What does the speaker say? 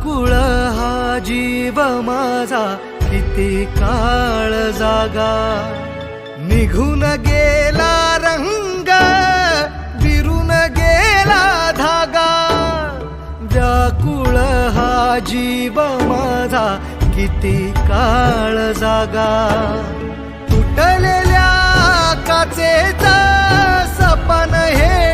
व्याकुळ हा जीव माझा किती काळ जागा, निघून गेला रंग विरून गेला धागा, व्याकुळ हा जीव माझा किती काळ जागा, तुटलेल्या काचेचा सपन हे